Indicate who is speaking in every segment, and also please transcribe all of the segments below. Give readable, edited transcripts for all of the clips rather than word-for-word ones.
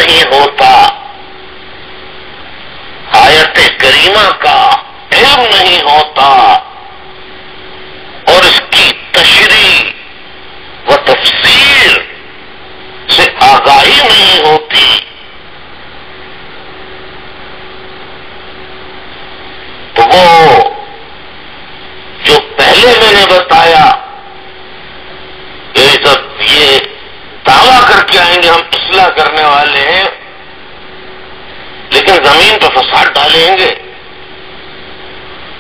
Speaker 1: نہیں ہوتا، آیت کریمہ کا علم نہیں ہوتا، اور اس کی تشریح و تفسیر سے آگاہی نہیں ہوتی، تو وہ جو پہلے میں نے بتایا یہ دعویٰ کر کے آئیں گے ہم اصلاح کرنے والے ہیں، لیکن زمین پہ فساد ڈالیں گے.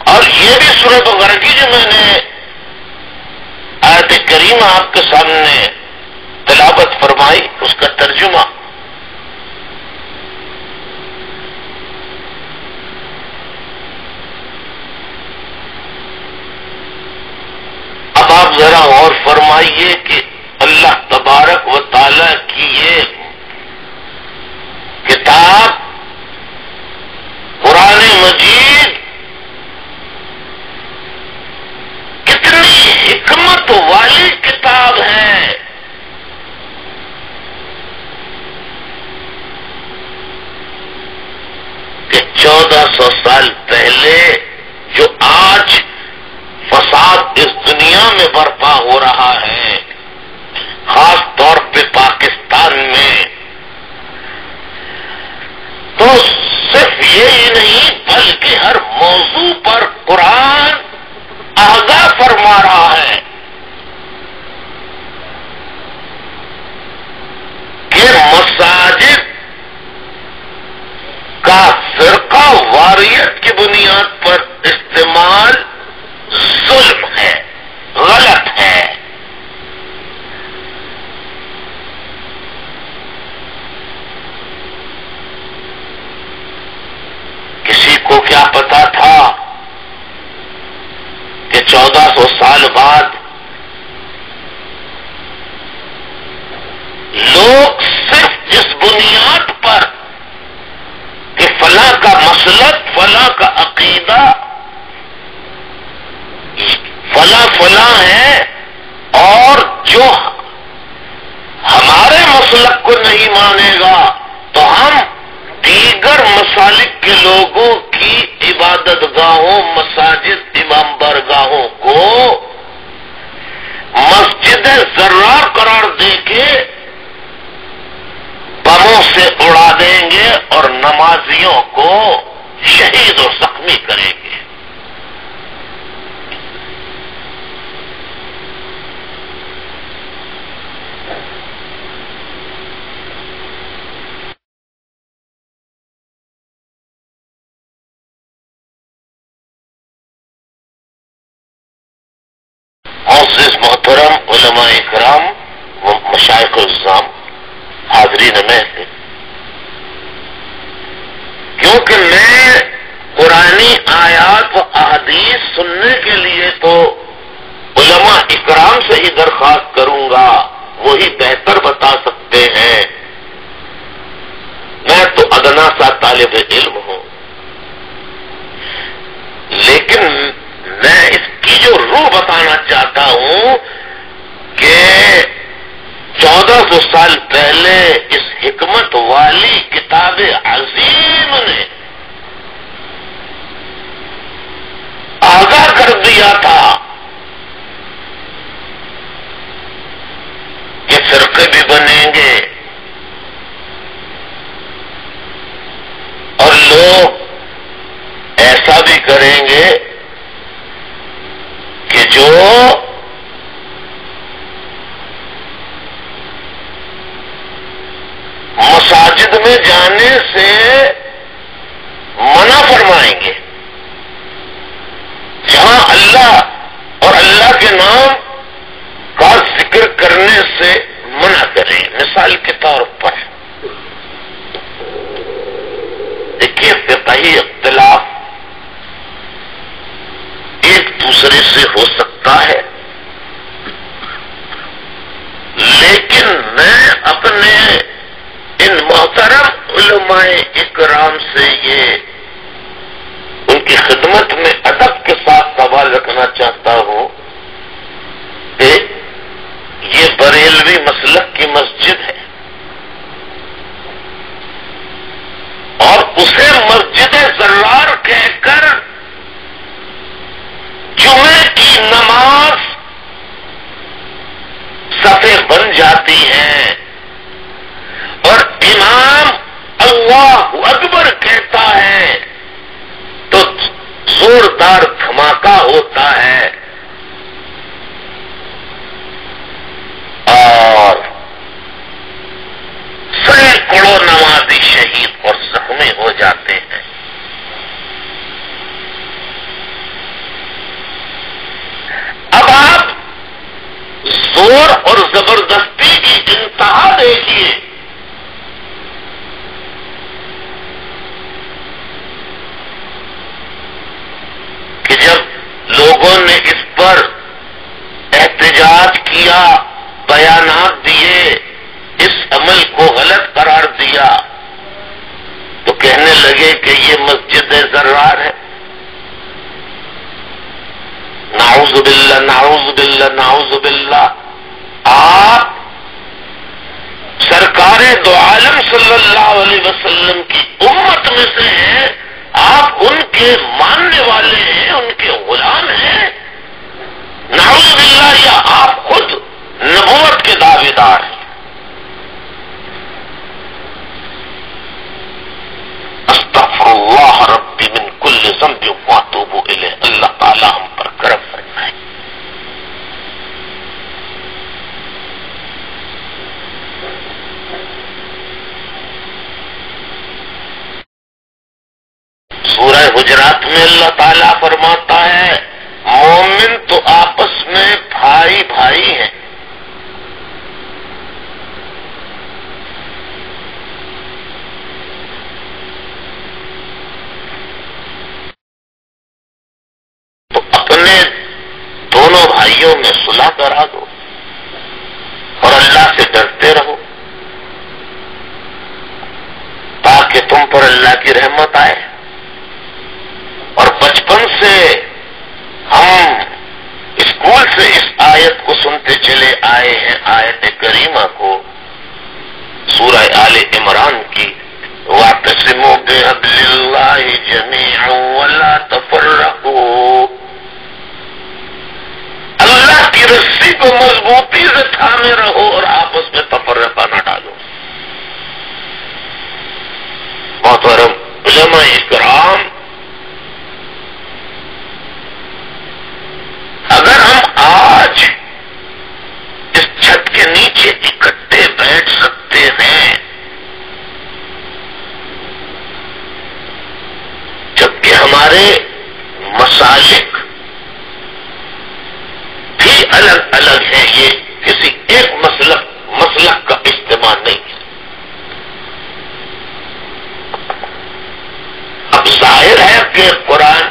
Speaker 1: اور یہ بھی سورۃ الغرق کی جو میں نے آیت کریمہ آپ کے سامنے تلاوت فرمائی اس کا ترجمہ. اب آپ ذرا غور فرمائیے کہ اللہ تبارک و تعالی کی یہ کتاب قرآن مجید کتنی حکمت والی کتاب ہے. کہ 1400 سال پہلے جو آج فساد اس دنیا میں برپا ہو رہا ہے، خاص طور پہ پاکستان میں، تو صرف یہی نہیں بلکہ ہر موضوع پر قرآن آگاہ فرما رہا ہے کہ مساجد کا فرقہ واریت کی بنیاد پر استعمال ظلم ہے، غلط ہے. کسی کو کیا پتا تھا کہ 1400 سال بعد لوگ صرف اس بنیاد پر کہ فلاں کا مسلک، فلاں کا عقیدہ فلاں ہے، اور جو ہمارے مسلک کو نہیں مانے گا تو ہم دیگر مسالک کے لوگوں کی عبادت گاہوں، مساجد، امام برگاہوں کو مسجد زرار قرار دے کے بموں سے اڑا دیں گے اور نمازیوں کو شہید اور زخمی کریں گے. معزز محترم علماء اکرام و مشائخ الاسلام، حاضرین میں سے، کیونکہ میں قرآنی آیات و احادیث سننے کے لیے تو علماء اکرام سے ہی درخواست کروں گا، وہی بہتر بتا سکتے ہیں. میں تو ادنا سا طالب علم ہوں، لیکن میں اس کی جو روح بتانا چاہتا ہوں کہ 1400 سال پہلے اس حکمت والی کتاب عظیم نے آگاہ کر دیا تھا کہ فرقے بھی بنیں گے اور لوگ ایسا بھی کریں گے کہ جو مساجد میں جانے سے منع فرمائیں گے، جہاں اللہ اور اللہ کے نام کا ذکر کرنے سے منع کریں. مثال کے طور پر دیکھیے، فقہی اختلاف ایک دوسرے سے ہو سکتا ہے، لیکن میں اپنے ان محترم علماء اکرام سے یہ ان کی خدمت میں ادب کے ساتھ سوال رکھنا چاہتا ہوں کہ یہ بریلوی مسلک کی مسجد ہے، اسے مسجد زرار کہہ کر جمعے کی نماز صفیں بن جاتی ہیں، اور امام اللہ اکبر کہتا ہے تو زوردار دھماکہ ہوتا ہے اور سینکڑوں نمازی شہید اور زخمی ہو جاتے ہیں۔ اب آپ زور اور زبردستی کی انتہا دیکھیے۔ کہ جب لوگوں نے اس پر احتجاج کیا، بیانات دیے، اس عمل کو غلط قرار دیا، تو کہنے لگے کہ یہ مسجد زرار ہے۔ نعوذ باللہ نعوذ باللہ نعوذ باللہ۔ آپ سرکار دو عالم صلی اللہ علیہ وسلم کی امت میں سے ہیں، آپ ان کے ماننے والے ہیں، ان کے غلام ہیں، نعوذ باللہ، یا آپ خود نبوت کے دعوے دار ہیں۔ استغفر اللہ ربی من کل ذنب واتوب الیہ۔ اللہ تعالی ہم پر کرم فرمائے۔ سورہ حجرات میں اللہ تعالیٰ فرماتا ہے مومن تو آپس میں بھائی بھائی ہیں، تو اپنے دونوں بھائیوں میں صلح کرا دو اور اللہ سے ڈرتے رہو تاکہ تم پر اللہ کی رحمت آئے۔ اور بچپن سے ہم اسکول سے اس آیت کو سنتے چلے آئے ہیں، آیت کریمہ کو، سورہ آل عمران کی، وَاعْتَصِمُوا بِحَبْلِ اللَّهِ جَمِيعًا وَلَا تَفَرَّقُوا۔ اللہ کی رسی کو مضبوطی سے تھامے رہو اور آپس میں تفرقہ نہ ڈالو۔ محترم علماء اکرام، اگر ہم آج اس چھت کے نیچے اکٹھے بیٹھ سکتے ہیں، جبکہ ہمارے مسالک بھی الگ الگ ہیں، یہ کسی ایک مسلک کا اجتماع نہیں ہے۔ اب ظاہر ہے کہ قرآن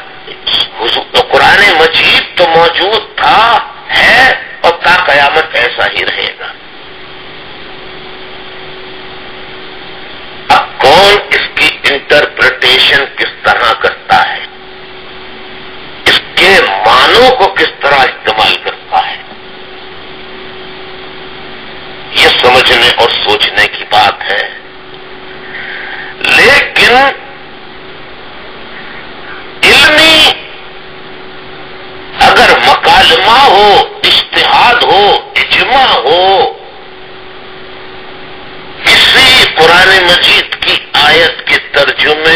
Speaker 1: مجید تو موجود تھا، ہے اور تا قیامت ایسا ہی رہے گا۔ اب کون اس کی انٹرپریٹیشن کس طرح کرتا ہے، اس کے معنوں کو کس طرح استعمال کرتا ہے، یہ سمجھنے اور سوچنے کی بات ہے۔ لیکن علمی اگر مکالمہ ہو، اجتہاد ہو، اجماع ہو، کسی قرآن مجید کی آیت کے ترجمے